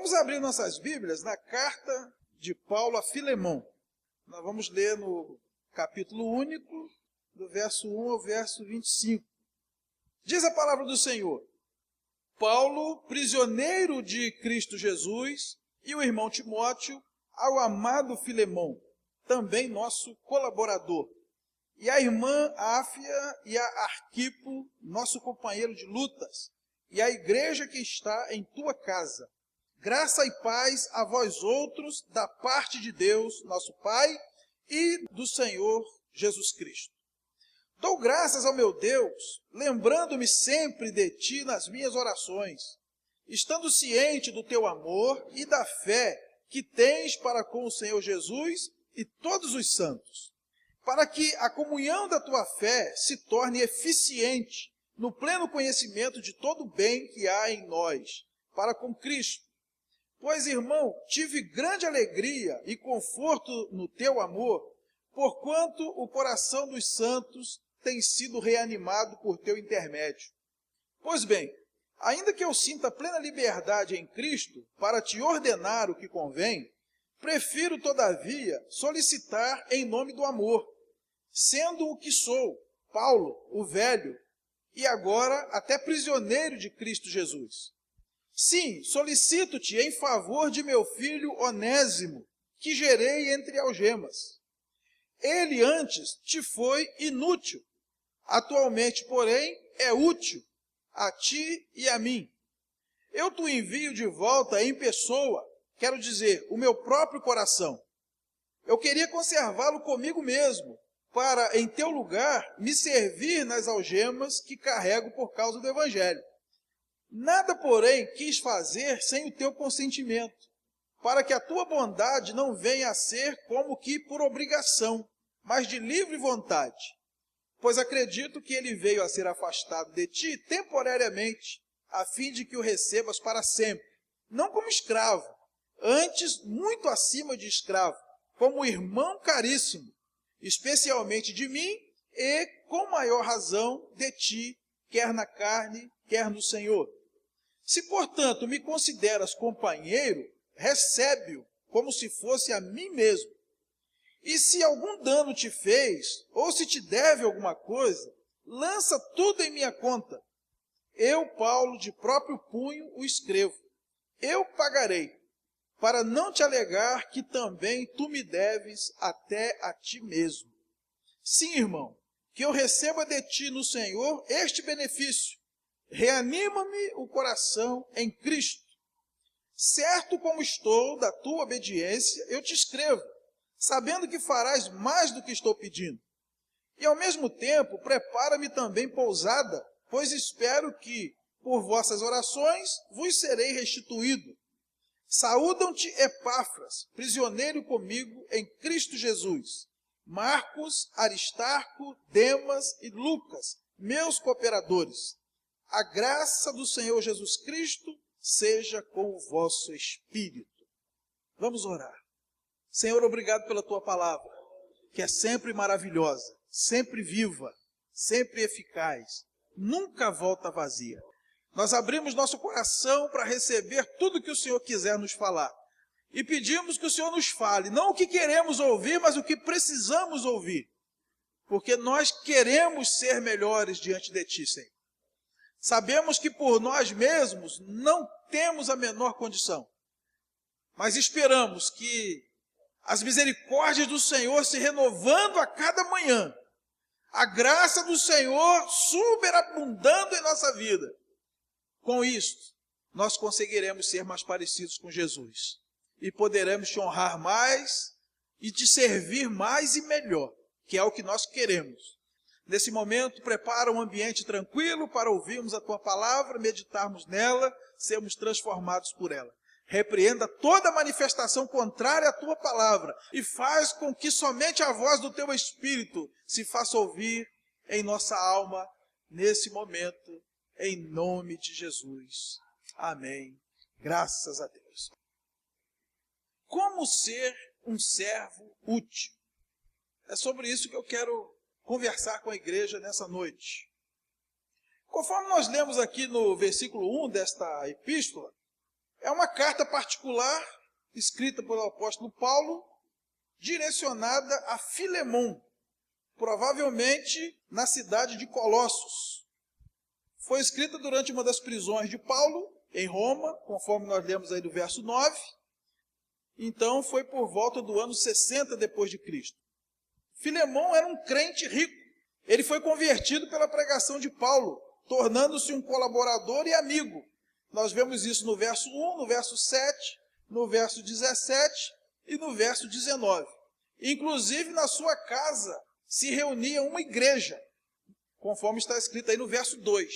Vamos abrir nossas Bíblias na carta de Paulo a Filemão. Nós vamos ler no capítulo único, do verso 1 ao verso 25. Diz a palavra do Senhor: Paulo, prisioneiro de Cristo Jesus, e o irmão Timóteo, ao amado Filemão, também nosso colaborador, e a irmã Áfia e a Arquipo, nosso companheiro de lutas, e a igreja que está em tua casa. Graça e paz a vós outros, da parte de Deus, nosso Pai, e do Senhor Jesus Cristo. Dou graças ao meu Deus, lembrando-me sempre de ti nas minhas orações, estando ciente do teu amor e da fé que tens para com o Senhor Jesus e todos os santos, para que a comunhão da tua fé se torne eficiente no pleno conhecimento de todo o bem que há em nós, para com Cristo. Pois, irmão, tive grande alegria e conforto no teu amor, porquanto o coração dos santos tem sido reanimado por teu intermédio. Pois bem, ainda que eu sinta plena liberdade em Cristo para te ordenar o que convém, prefiro, todavia, solicitar em nome do amor, sendo o que sou, Paulo, o velho, e agora até prisioneiro de Cristo Jesus. Sim, solicito-te em favor de meu filho Onésimo, que gerei entre algemas. Ele antes te foi inútil, atualmente, porém, é útil a ti e a mim. Eu te envio de volta em pessoa, quero dizer, o meu próprio coração. Eu queria conservá-lo comigo mesmo, para, em teu lugar, me servir nas algemas que carrego por causa do Evangelho. Nada, porém, quis fazer sem o teu consentimento, para que a tua bondade não venha a ser como que por obrigação, mas de livre vontade. Pois acredito que ele veio a ser afastado de ti temporariamente, a fim de que o recebas para sempre, não como escravo, antes muito acima de escravo, como irmão caríssimo, especialmente de mim e, com maior razão, de ti, quer na carne, quer no Senhor. Se, portanto, me consideras companheiro, recebe-o como se fosse a mim mesmo. E se algum dano te fez, ou se te deve alguma coisa, lança tudo em minha conta. Eu, Paulo, de próprio punho o escrevo. Eu pagarei, para não te alegar que também tu me deves até a ti mesmo. Sim, irmão, que eu receba de ti no Senhor este benefício. Reanima-me o coração em Cristo. Certo como estou da tua obediência, eu te escrevo, sabendo que farás mais do que estou pedindo. E ao mesmo tempo, prepara-me também pousada, pois espero que, por vossas orações, vos serei restituído. Saúdam-te Epáfras, prisioneiro comigo em Cristo Jesus, Marcos, Aristarco, Demas e Lucas, meus cooperadores. A graça do Senhor Jesus Cristo seja com o vosso espírito. Vamos orar. Senhor, obrigado pela tua palavra, que é sempre maravilhosa, sempre viva, sempre eficaz, nunca volta vazia. Nós abrimos nosso coração para receber tudo que o Senhor quiser nos falar. E pedimos que o Senhor nos fale, não o que queremos ouvir, mas o que precisamos ouvir. Porque nós queremos ser melhores diante de ti, Senhor. Sabemos que por nós mesmos não temos a menor condição. Mas esperamos que as misericórdias do Senhor se renovando a cada manhã, a graça do Senhor superabundando em nossa vida. Com isto, nós conseguiremos ser mais parecidos com Jesus. E poderemos te honrar mais e te servir mais e melhor, que é o que nós queremos. Nesse momento, prepara um ambiente tranquilo para ouvirmos a tua palavra, meditarmos nela, sermos transformados por ela. Repreenda toda manifestação contrária à tua palavra e faz com que somente a voz do teu Espírito se faça ouvir em nossa alma nesse momento, em nome de Jesus. Amém. Graças a Deus. Como ser um servo útil? É sobre isso que eu quero conversar com a igreja nessa noite. Conforme nós lemos aqui no versículo 1 desta epístola, É uma carta particular, escrita pelo apóstolo Paulo, direcionada a Filemon, provavelmente na cidade de Colossos. Foi escrita durante uma das prisões de Paulo, em Roma, conforme nós lemos aí do verso 9. Então foi por volta do ano 60 depois de Cristo. Filemon era um crente rico. Ele foi convertido pela pregação de Paulo, tornando-se um colaborador e amigo. Nós vemos isso no verso 1, no verso 7, no verso 17 e no verso 19. Inclusive, na sua casa se reunia uma igreja, conforme está escrito aí no verso 2.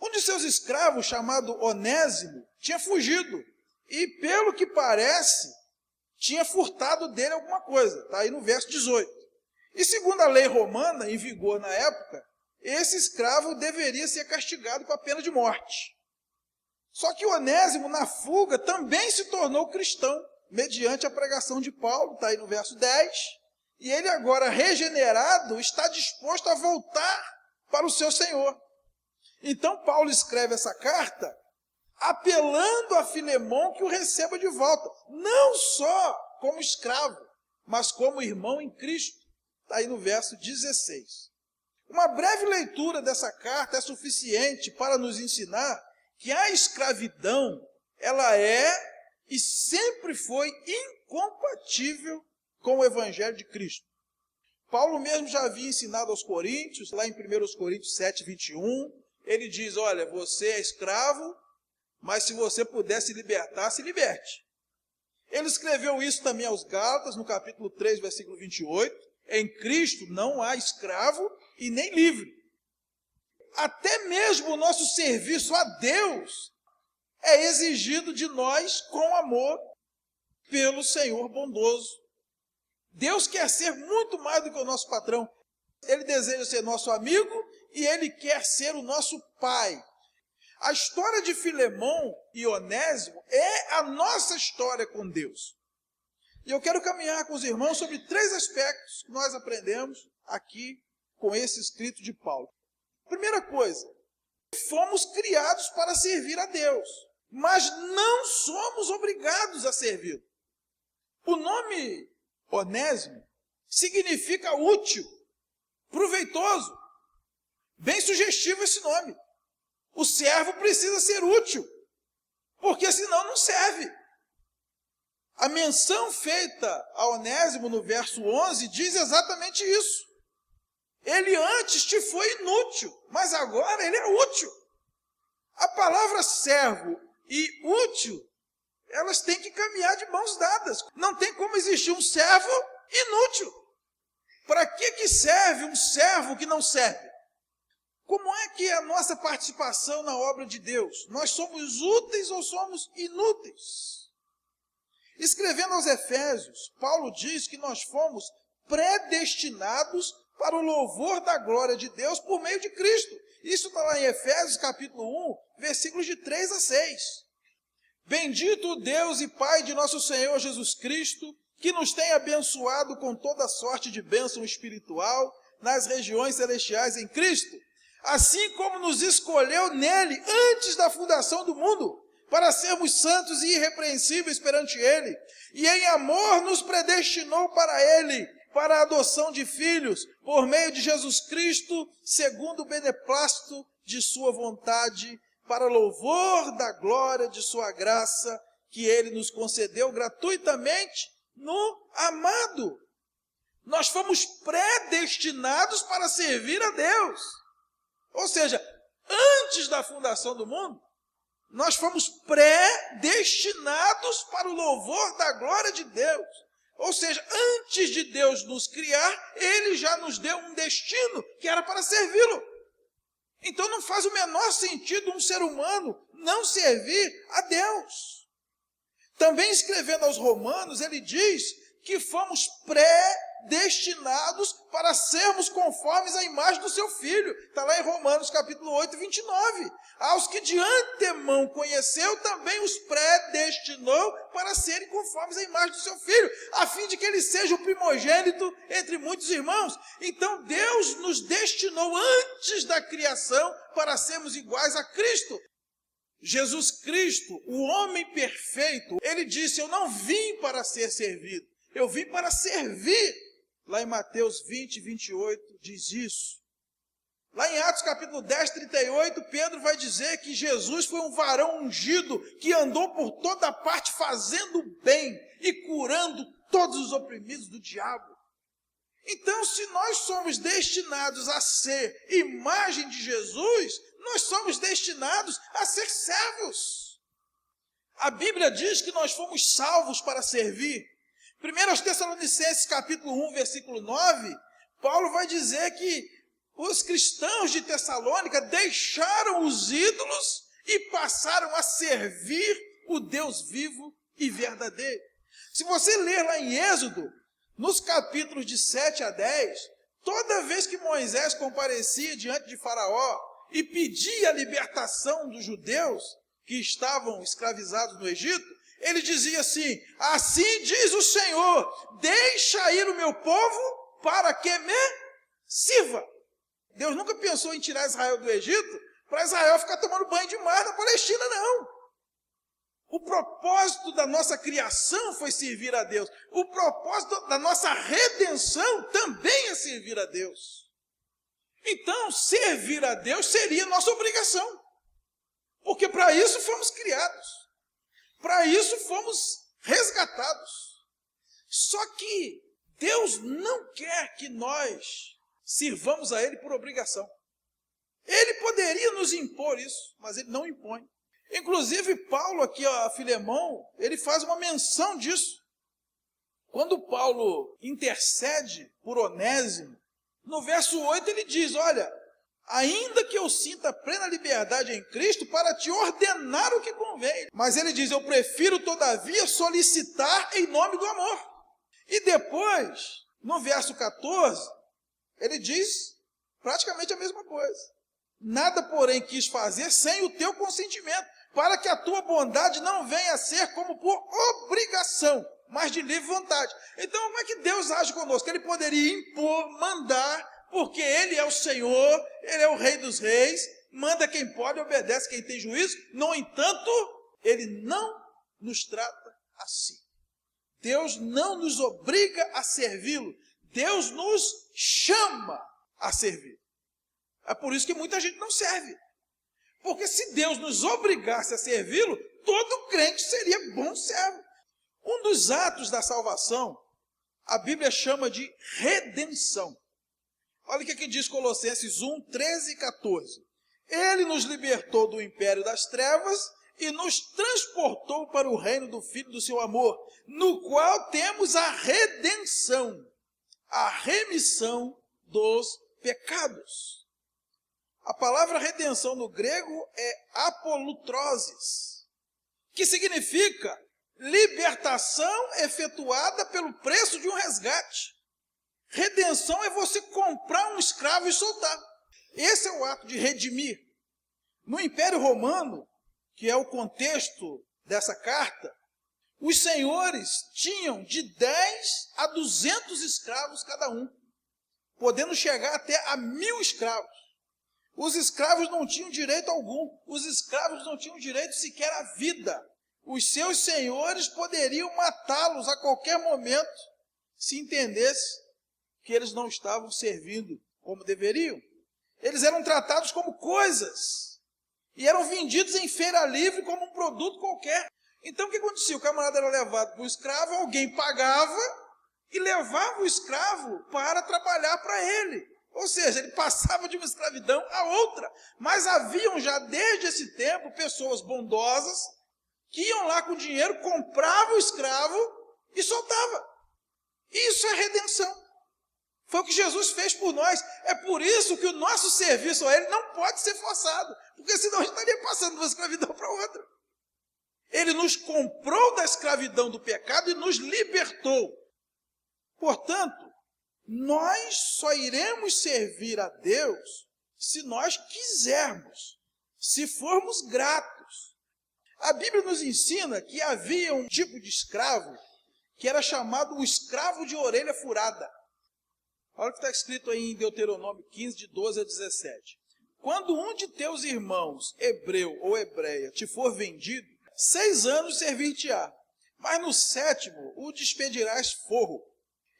Um de seus escravos, chamado Onésimo, tinha fugido e, pelo que parece, tinha furtado dele alguma coisa. Está aí no verso 18. E segundo a lei romana, em vigor na época, esse escravo deveria ser castigado com a pena de morte. Só que Onésimo, na fuga, também se tornou cristão, mediante a pregação de Paulo, está aí no verso 10, e ele agora, regenerado, está disposto a voltar para o seu Senhor. Então Paulo escreve essa carta, apelando a Filemon que o receba de volta, não só como escravo, mas como irmão em Cristo, está aí no verso 16. Uma breve leitura dessa carta é suficiente para nos ensinar que a escravidão, ela é e sempre foi incompatível com o Evangelho de Cristo. Paulo mesmo já havia ensinado aos coríntios, lá em 1 Coríntios 7, 21, ele diz, olha, você é escravo, mas se você puder se libertar, se liberte. Ele escreveu isso também aos Gálatas, no capítulo 3, versículo 28, em Cristo não há escravo e nem livre. Até mesmo o nosso serviço a Deus é exigido de nós com amor pelo Senhor bondoso. Deus quer ser muito mais do que o nosso patrão. Ele deseja ser nosso amigo e ele quer ser o nosso pai. A história de Filemon e Onésimo é a nossa história com Deus. E eu quero caminhar com os irmãos sobre 3 aspectos que nós aprendemos aqui com esse escrito de Paulo. Primeira coisa, fomos criados para servir a Deus, mas não somos obrigados a servir. O nome Onésimo significa útil, proveitoso. Bem sugestivo esse nome. O servo precisa ser útil, porque senão não serve. A menção feita a Onésimo no verso 11 diz exatamente isso. Ele antes te foi inútil, mas agora ele é útil. A palavra servo e útil, elas têm que caminhar de mãos dadas. Não tem como existir um servo inútil. Para que serve um servo que não serve? Como é que é a nossa participação na obra de Deus? Nós somos úteis ou somos inúteis? Escrevendo aos Efésios, Paulo diz que nós fomos predestinados para o louvor da glória de Deus por meio de Cristo. Isso está lá em Efésios capítulo 1, versículos de 3 a 6. Bendito o Deus e Pai de nosso Senhor Jesus Cristo, que nos tem abençoado com toda sorte de bênção espiritual nas regiões celestiais em Cristo, assim como nos escolheu nele antes da fundação do mundo, para sermos santos e irrepreensíveis perante ele, e em amor nos predestinou para ele, para a adoção de filhos, por meio de Jesus Cristo, segundo o beneplácito de sua vontade, para louvor da glória de sua graça, que ele nos concedeu gratuitamente no amado. Nós fomos predestinados para servir a Deus. Ou seja, antes da fundação do mundo, nós fomos predestinados para o louvor da glória de Deus. Ou seja, antes de Deus nos criar, Ele já nos deu um destino que era para servi-lo. Então não faz o menor sentido um ser humano não servir a Deus. Também escrevendo aos Romanos, ele diz que fomos predestinados para sermos conformes à imagem do seu Filho. Está lá em Romanos capítulo 8, 29. Aos que de antemão conheceu, também os predestinou para serem conformes à imagem do seu Filho, a fim de que ele seja o primogênito entre muitos irmãos. Então Deus nos destinou antes da criação para sermos iguais a Cristo. Jesus Cristo, o homem perfeito, ele disse: eu não vim para ser servido, eu vim para servir. Lá em Mateus 20, 28 diz isso. Lá em Atos capítulo 10, 38, Pedro vai dizer que Jesus foi um varão ungido que andou por toda parte fazendo bem e curando todos os oprimidos do diabo. Então, se nós somos destinados a ser imagem de Jesus, nós somos destinados a ser servos. A Bíblia diz que nós fomos salvos para servir. 1 Tessalonicenses capítulo 1, versículo 9, Paulo vai dizer que os cristãos de Tessalônica deixaram os ídolos e passaram a servir o Deus vivo e verdadeiro. Se você ler lá em Êxodo, nos capítulos de 7 a 10, toda vez que Moisés comparecia diante de Faraó e pedia a libertação dos judeus que estavam escravizados no Egito, ele dizia assim: assim diz o Senhor, deixa ir o meu povo para que me sirva. Deus nunca pensou em tirar Israel do Egito para Israel ficar tomando banho de mar na Palestina, não. O propósito da nossa criação foi servir a Deus. O propósito da nossa redenção também é servir a Deus. Então, servir a Deus seria nossa obrigação. Porque para isso fomos criados. Para isso fomos resgatados. Só que Deus não quer que nós sirvamos a Ele por obrigação. Ele poderia nos impor isso, mas Ele não impõe. Inclusive, Paulo aqui a Filemão, ele faz uma menção disso. Quando Paulo intercede por Onésimo, no verso 8 ele diz: olha, ainda que eu sinta plena liberdade em Cristo para te ordenar o que convém. Mas ele diz: eu prefiro todavia solicitar em nome do amor. E depois, no verso 14, ele diz praticamente a mesma coisa. Nada, porém, quis fazer sem o teu consentimento, para que a tua bondade não venha a ser como por obrigação, mas de livre vontade. Então, como é que Deus age conosco? Ele poderia impor, mandar, porque Ele é o Senhor, Ele é o Rei dos Reis, manda quem pode, obedece quem tem juízo. No entanto, Ele não nos trata assim. Deus não nos obriga a servi-lo, Deus nos chama a servir. É por isso que muita gente não serve. Porque se Deus nos obrigasse a servi-lo, todo crente seria bom servo. Um dos atos da salvação, a Bíblia chama de redenção. Olha o que diz Colossenses 1, 13 e 14. Ele nos libertou do império das trevas e nos transportou para o reino do Filho do seu amor, no qual temos a redenção, a remissão dos pecados. A palavra redenção no grego é apolutrosis, que significa libertação efetuada pelo preço de um resgate. Redenção é você comprar um escravo e soltar. Esse é o ato de redimir. No Império Romano, que é o contexto dessa carta, os senhores tinham de 10 a 200 escravos cada um, podendo chegar até a 1000 escravos. Os escravos não tinham direito algum, os escravos não tinham direito sequer à vida. Os seus senhores poderiam matá-los a qualquer momento, se entendesse que eles não estavam servindo como deveriam. Eles eram tratados como coisas e eram vendidos em feira livre como um produto qualquer. Então o que acontecia? O camarada era levado para o escravo, alguém pagava e levava o escravo para trabalhar para ele. Ou seja, ele passava de uma escravidão a outra. Mas haviam já desde esse tempo pessoas bondosas que iam lá com dinheiro, compravam o escravo e soltavam. Isso é redenção. Foi o que Jesus fez por nós. É por isso que o nosso serviço a Ele não pode ser forçado, porque senão a gente estaria passando de uma escravidão para outra. Ele nos comprou da escravidão do pecado e nos libertou. Portanto, nós só iremos servir a Deus se nós quisermos, se formos gratos. A Bíblia nos ensina que havia um tipo de escravo que era chamado o escravo de orelha furada. Olha o que está escrito aí em Deuteronômio 15, de 12 a 17. quando um de teus irmãos, hebreu ou hebreia, te for vendido, 6 anos servir-te-á, mas no 7º o despedirás forro.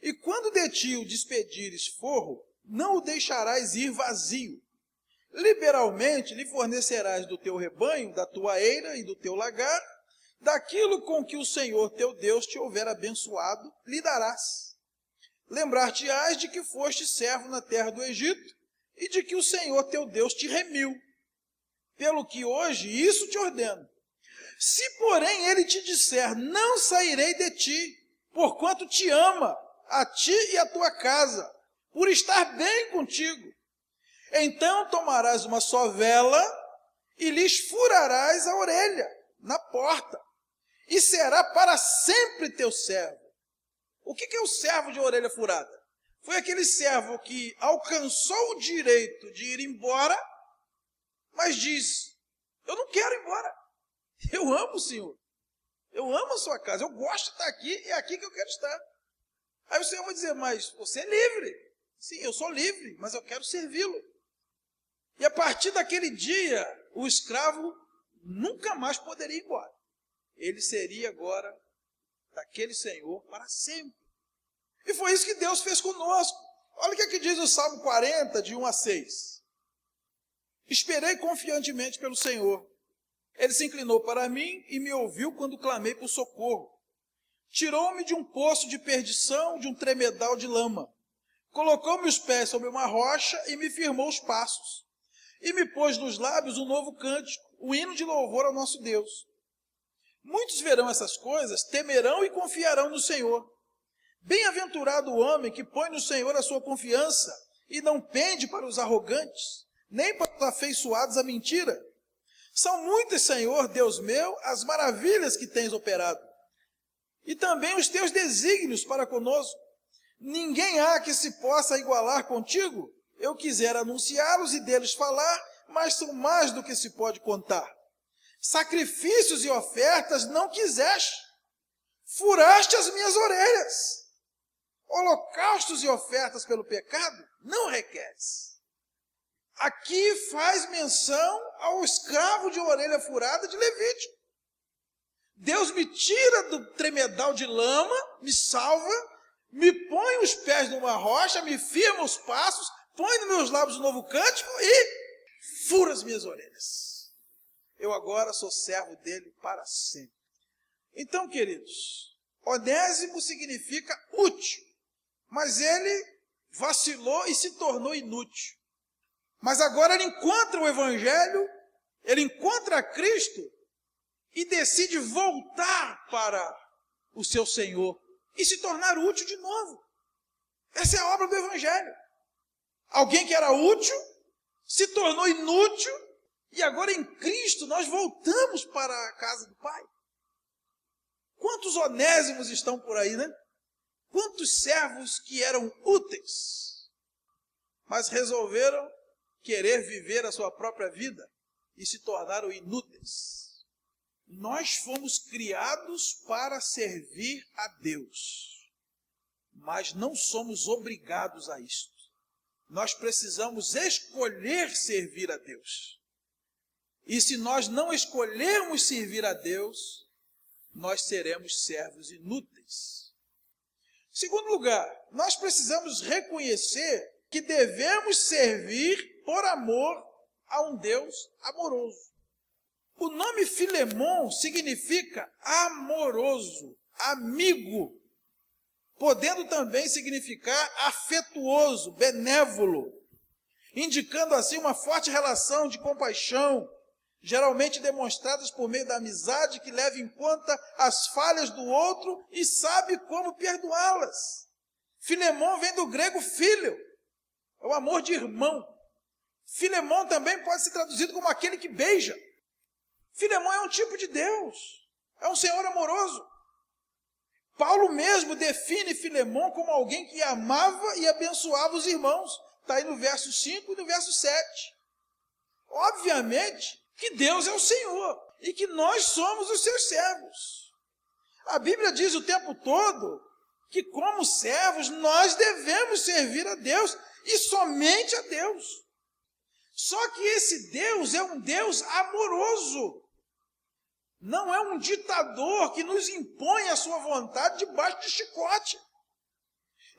E quando de ti o despedires forro, não o deixarás ir vazio. Liberalmente lhe fornecerás do teu rebanho, da tua eira e do teu lagar, daquilo com que o Senhor teu Deus te houver abençoado, lhe darás. Lembrar-te-ás de que foste servo na terra do Egito, e de que o Senhor teu Deus te remiu. Pelo que hoje isso te ordeno. Se, porém, ele te disser, não sairei de ti, porquanto te ama, a ti e a tua casa, por estar bem contigo, então tomarás uma só vela e lhes furarás a orelha na porta, e será para sempre teu servo. O que é o servo de orelha furada? Foi aquele servo que alcançou o direito de ir embora, mas diz, eu não quero ir embora. Eu amo o Senhor. Eu amo a sua casa. Eu gosto de estar aqui, é aqui que eu quero estar. Aí o Senhor vai dizer, mas você é livre. Sim, eu sou livre, mas eu quero servi-lo. E a partir daquele dia, o escravo nunca mais poderia ir embora. Ele seria agora daquele Senhor para sempre. E foi isso que Deus fez conosco. Olha o que aqui diz o Salmo 40, de 1 a 6. Esperei confiantemente pelo Senhor. Ele se inclinou para mim e me ouviu quando clamei por socorro. Tirou-me de um poço de perdição, de um tremedal de lama. Colocou-me os pés sobre uma rocha e me firmou os passos. E me pôs nos lábios um novo cântico, o hino de louvor ao nosso Deus. Muitos verão essas coisas, temerão e confiarão no Senhor. Bem-aventurado o homem que põe no Senhor a sua confiança e não pende para os arrogantes, nem para os afeiçoados à mentira. São muitas, Senhor, Deus meu, as maravilhas que tens operado, e também os teus desígnios para conosco. Ninguém há que se possa igualar contigo. Eu quisera anunciá-los e deles falar, mas são mais do que se pode contar. Sacrifícios e ofertas não quiseste, furaste as minhas orelhas. Holocaustos e ofertas pelo pecado não requeres. Aqui faz menção ao escravo de orelha furada de Levítico. Deus me tira do tremedal de lama, me salva, me põe os pés numa rocha, me firma os passos, põe nos meus lábios um novo cântico e fura as minhas orelhas. Eu agora sou servo dele para sempre. Então, queridos, Onésimo significa útil, mas ele vacilou e se tornou inútil. Mas agora ele encontra o Evangelho, ele encontra Cristo e decide voltar para o seu Senhor e se tornar útil de novo. Essa é a obra do Evangelho. Alguém que era útil se tornou inútil e agora em Cristo nós voltamos para a casa do Pai. Quantos Onésimos estão por aí, né? Quantos servos que eram úteis, mas resolveram querer viver a sua própria vida e se tornaram inúteis. Nós fomos criados para servir a Deus, mas não somos obrigados a isto. Nós precisamos escolher servir a Deus. E se nós não escolhermos servir a Deus, nós seremos servos inúteis. Segundo lugar, nós precisamos reconhecer que devemos servir por amor a um Deus amoroso. O nome Filemon significa amoroso, amigo, podendo também significar afetuoso, benévolo, indicando assim uma forte relação de compaixão, geralmente demonstradas por meio da amizade que leva em conta as falhas do outro e sabe como perdoá-las. Filemon vem do grego filho, é o amor de irmão. Filemon também pode ser traduzido como aquele que beija. Filemon é um tipo de Deus, é um Senhor amoroso. Paulo mesmo define Filemon como alguém que amava e abençoava os irmãos. Está aí no verso 5 e no verso 7. Obviamente que Deus é o Senhor e que nós somos os seus servos. A Bíblia diz o tempo todo que como servos nós devemos servir a Deus e somente a Deus. Só que esse Deus é um Deus amoroso. Não é um ditador que nos impõe a sua vontade debaixo de chicote.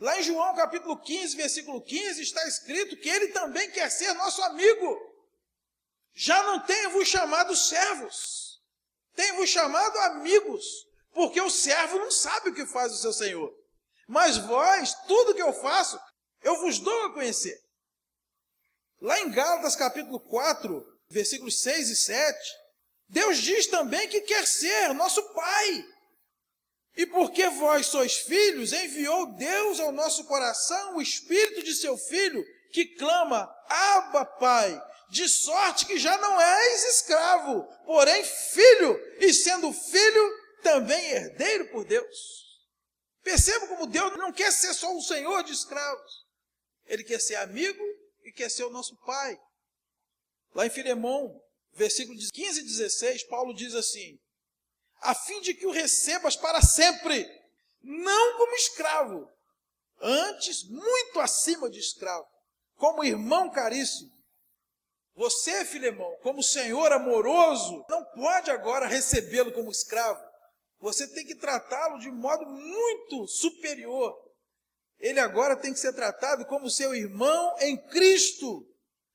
Lá em João capítulo 15, versículo 15, está escrito que ele também quer ser nosso amigo. Já não tenho-vos chamado servos, tenho-vos chamado amigos, porque o servo não sabe o que faz o seu senhor. Mas vós, tudo que eu faço, eu vos dou a conhecer. Lá em Gálatas capítulo 4, versículos 6 e 7, Deus diz também que quer ser nosso Pai. E porque vós sois filhos, enviou Deus ao nosso coração o Espírito de seu Filho, que clama, Abba, Pai, de sorte que já não és escravo, porém filho, e sendo filho, também herdeiro por Deus. Perceba como Deus não quer ser só um senhor de escravos. Ele quer ser amigo e quer ser o nosso Pai. Lá em Filemão, versículos 15 e 16, Paulo diz assim, a fim de que o recebas para sempre, não como escravo, antes muito acima de escravo, como irmão caríssimo. Você, Filemão, como senhor amoroso, não pode agora recebê-lo como escravo. Você tem que tratá-lo de modo muito superior. Ele agora tem que ser tratado como seu irmão em Cristo.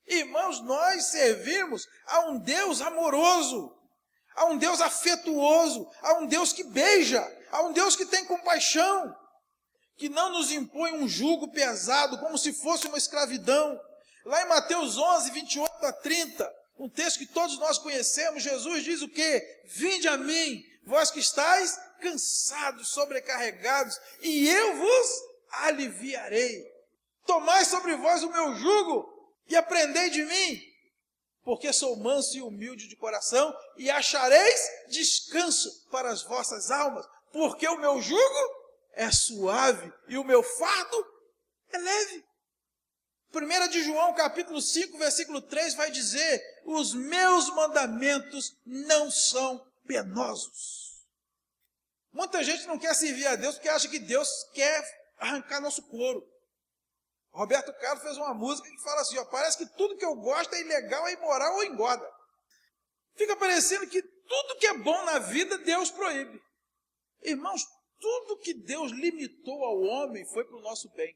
Irmãos, nós servimos a um Deus amoroso, a um Deus afetuoso, a um Deus que beija, a um Deus que tem compaixão, que não nos impõe um jugo pesado, como se fosse uma escravidão. Lá em Mateus 11, 28 a 30, um texto que todos nós conhecemos, Jesus diz o quê? Vinde a mim, vós que estáis cansados, sobrecarregados, e eu vos aliviarei. Tomai sobre vós o meu jugo e aprendei de mim, porque sou manso e humilde de coração, e achareis descanso para as vossas almas, porque o meu jugo é suave e o meu fardo é leve. 1 de João, capítulo 5, versículo 3, vai dizer, os meus mandamentos não são penosos. Muita gente não quer servir a Deus porque acha que Deus quer arrancar nosso couro. Roberto Carlos fez uma música que fala assim, ó, parece que tudo que eu gosto é ilegal, é imoral ou engorda. Fica parecendo que tudo que é bom na vida, Deus proíbe. Irmãos, tudo que Deus limitou ao homem foi para o nosso bem.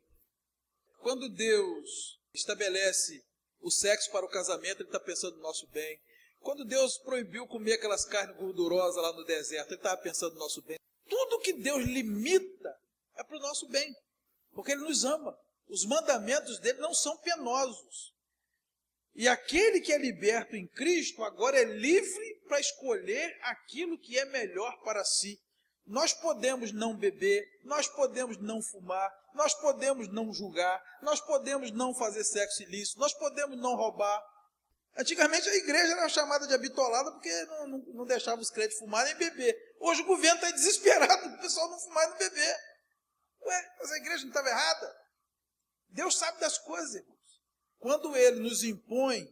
Quando Deus estabelece o sexo para o casamento, Ele está pensando no nosso bem. Quando Deus proibiu comer aquelas carnes gordurosas lá no deserto, Ele estava pensando no nosso bem. Tudo que Deus limita é para o nosso bem, porque Ele nos ama. Os mandamentos dele não são penosos. E aquele que é liberto em Cristo agora é livre para escolher aquilo que é melhor para si. Nós podemos não beber, nós podemos não fumar, nós podemos não julgar, nós podemos não fazer sexo ilícito, nós podemos não roubar. Antigamente a igreja era chamada de bitolada porque não deixava os crentes fumar nem beber. Hoje o governo está desesperado para o pessoal não fumar e não beber. Ué, mas a igreja não estava errada? Deus sabe das coisas, irmãos. Quando Ele nos impõe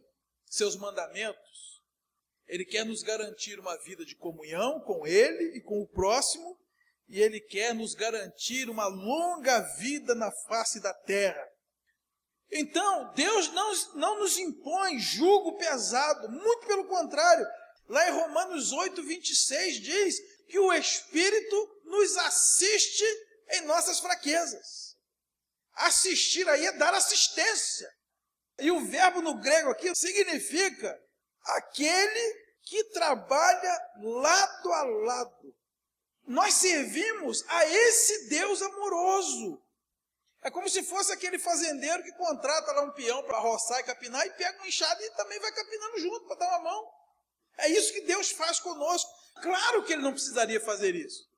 seus mandamentos, Ele quer nos garantir uma vida de comunhão com Ele e com o próximo, e Ele quer nos garantir uma longa vida na face da terra. Então, Deus não nos impõe jugo pesado, muito pelo contrário. Lá em Romanos 8, 26 diz que o Espírito nos assiste em nossas fraquezas. Assistir aí é dar assistência. E o verbo no grego aqui significa aquele que trabalha lado a lado. Nós servimos a esse Deus amoroso. É como se fosse aquele fazendeiro que contrata lá um peão para roçar e capinar e pega uma enxada e também vai capinando junto para dar uma mão. É isso que Deus faz conosco. Claro que Ele não precisaria fazer isso.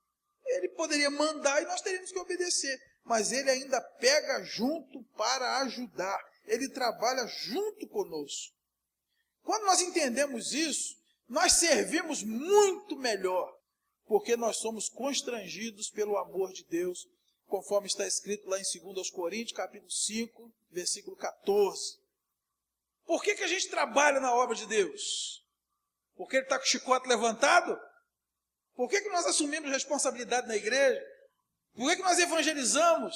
Ele poderia mandar e nós teríamos que obedecer. Mas Ele ainda pega junto para ajudar. Ele trabalha junto conosco. Quando nós entendemos isso, nós servimos muito melhor, porque nós somos constrangidos pelo amor de Deus, conforme está escrito lá em 2 Coríntios, capítulo 5, versículo 14. Por que a gente trabalha na obra de Deus? Porque Ele está com o chicote levantado? Por que nós assumimos responsabilidade na igreja? Por que nós evangelizamos,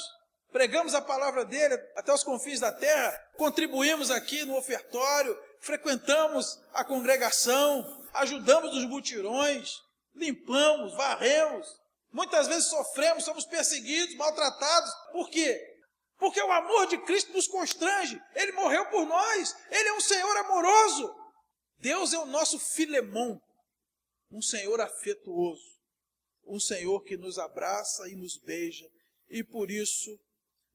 pregamos a palavra dele até os confins da terra, contribuímos aqui no ofertório, frequentamos a congregação, ajudamos nos mutirões, limpamos, varremos, muitas vezes sofremos, somos perseguidos, maltratados. Por quê? Porque o amor de Cristo nos constrange. Ele morreu por nós. Ele é um Senhor amoroso. Deus é o nosso Filemon, um Senhor afetuoso, um Senhor que nos abraça e nos beija, e por isso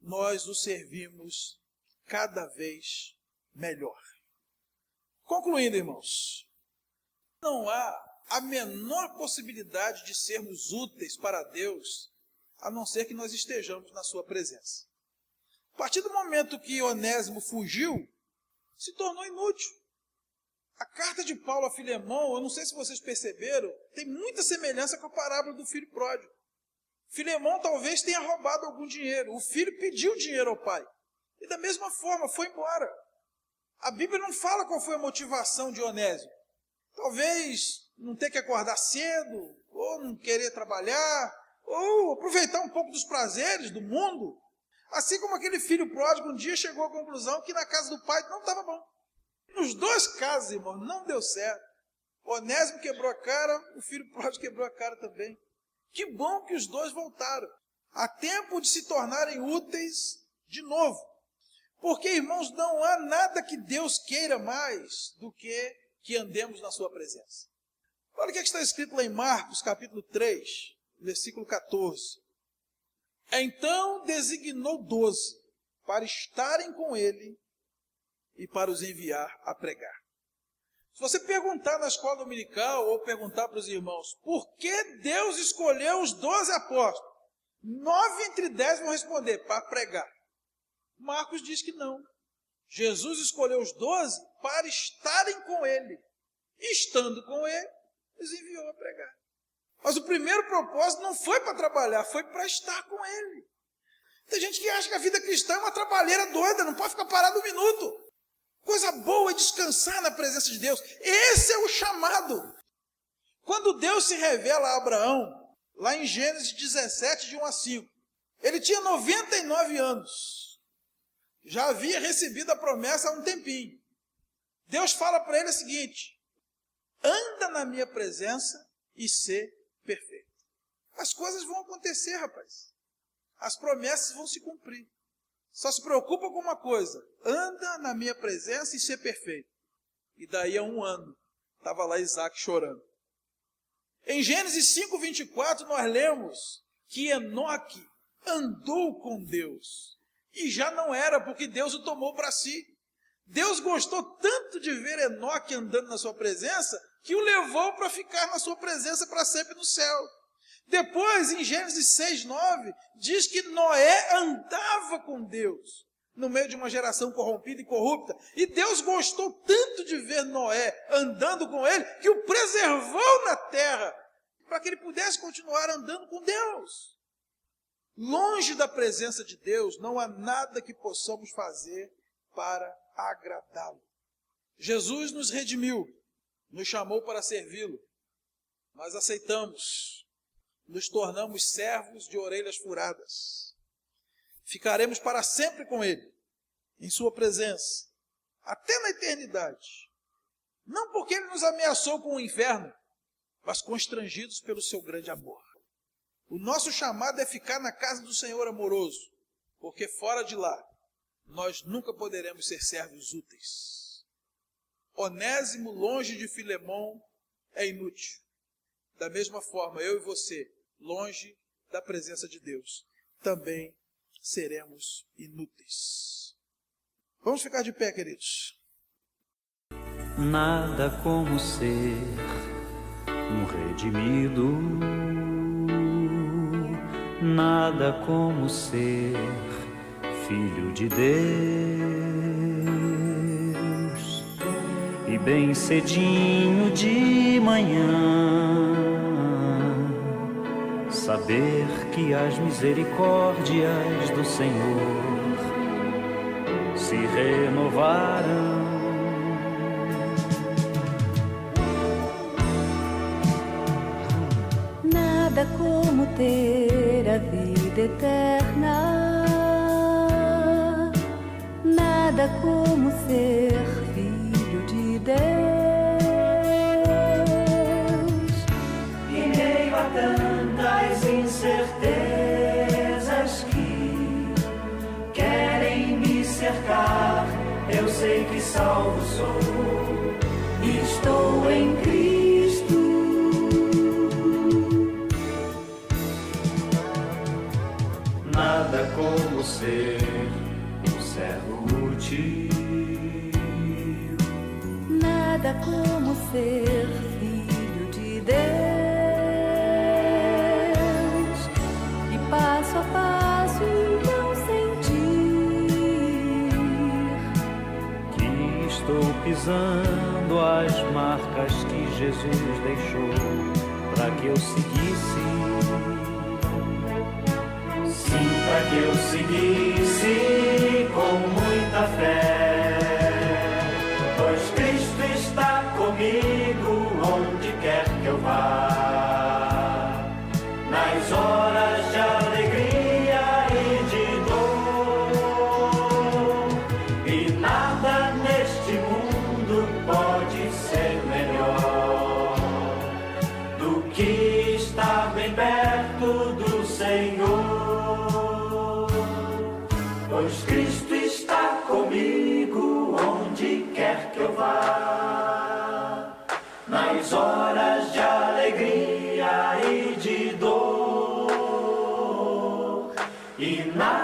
nós o servimos cada vez melhor. Concluindo, irmãos, não há a menor possibilidade de sermos úteis para Deus, a não ser que nós estejamos na sua presença. A partir do momento que Onésimo fugiu, se tornou inútil. A carta de Paulo a Filemão, eu não sei se vocês perceberam, tem muita semelhança com a parábola do filho pródigo. Filemão talvez tenha roubado algum dinheiro. O filho pediu dinheiro ao pai. E da mesma forma, foi embora. A Bíblia não fala qual foi a motivação de Onésimo. Talvez não ter que acordar cedo, ou não querer trabalhar, ou aproveitar um pouco dos prazeres do mundo. Assim como aquele filho pródigo um dia chegou à conclusão que na casa do pai não estava bom. Nos dois casos, irmão, não deu certo. Onésimo quebrou a cara, o filho pródigo quebrou a cara também. Que bom que os dois voltaram. Há tempo de se tornarem úteis de novo. Porque, irmãos, não há nada que Deus queira mais do que andemos na sua presença. Olha o que está escrito lá em Marcos, capítulo 3, versículo 14. Então designou 12 para estarem com ele e para os enviar a pregar. Se você perguntar na escola dominical ou perguntar para os irmãos, por que Deus escolheu os 12 apóstolos? 9 entre 10 vão responder, para pregar. Marcos diz que não. Jesus escolheu os 12 para estarem com ele. E estando com ele, os enviou a pregar. Mas o primeiro propósito não foi para trabalhar, foi para estar com ele. Tem gente que acha que a vida cristã é uma trabalheira doida, não pode ficar parado um minuto. Coisa boa é descansar na presença de Deus. Esse é o chamado. Quando Deus se revela a Abraão, lá em Gênesis 17, de 1 a 5, ele tinha 99 anos. Já havia recebido a promessa há um tempinho. Deus fala para ele o seguinte: anda na minha presença e sê perfeito. As coisas vão acontecer, rapaz. As promessas vão se cumprir. Só se preocupa com uma coisa: anda na minha presença e ser perfeito. E daí a 1 ano, estava lá Isaac chorando. Em Gênesis 5, 24, nós lemos que Enoque andou com Deus. E já não era, porque Deus o tomou para si. Deus gostou tanto de ver Enoque andando na sua presença, que o levou para ficar na sua presença para sempre no céu. Depois, em Gênesis 6, 9, diz que Noé andava com Deus, no meio de uma geração corrompida e corrupta. E Deus gostou tanto de ver Noé andando com ele, que o preservou na terra, para que ele pudesse continuar andando com Deus. Longe da presença de Deus, não há nada que possamos fazer para agradá-lo. Jesus nos redimiu, nos chamou para servi-lo. Nós aceitamos, nos tornamos servos de orelhas furadas. Ficaremos para sempre com ele, em sua presença, até na eternidade. Não porque ele nos ameaçou com o inferno, mas constrangidos pelo seu grande amor. O nosso chamado é ficar na casa do Senhor amoroso, porque fora de lá, nós nunca poderemos ser servos úteis. Onésimo, longe de Filemão, é inútil. Da mesma forma, eu e você, longe da presença de Deus, também seremos inúteis. Vamos ficar de pé, queridos. Nada como ser um redimido, nada como ser filho de Deus. E bem cedinho de manhã, saber que as misericórdias do Senhor se renovarão. Nada como ter a vida eterna, nada como ser filho de Deus. Em meio a tantas incertezas que querem me cercar, eu sei que salvo sou. Estou em Cristo. Nada como ser um servo útil. Nada como ser filho de Deus. E passo a passo então sentir Que estou pisando as marcas que Jesus deixou para que eu seguisse. Sim, para que eu seguisse com muita fé, pois Cristo está comigo onde quer que eu vá, nas horas de alegria e de dor, e nada neste mundo pode ser melhor do que estar bem perto do Senhor. Pois Cristo está comigo onde quer que eu vá, nas horas de alegria e de dor, e nada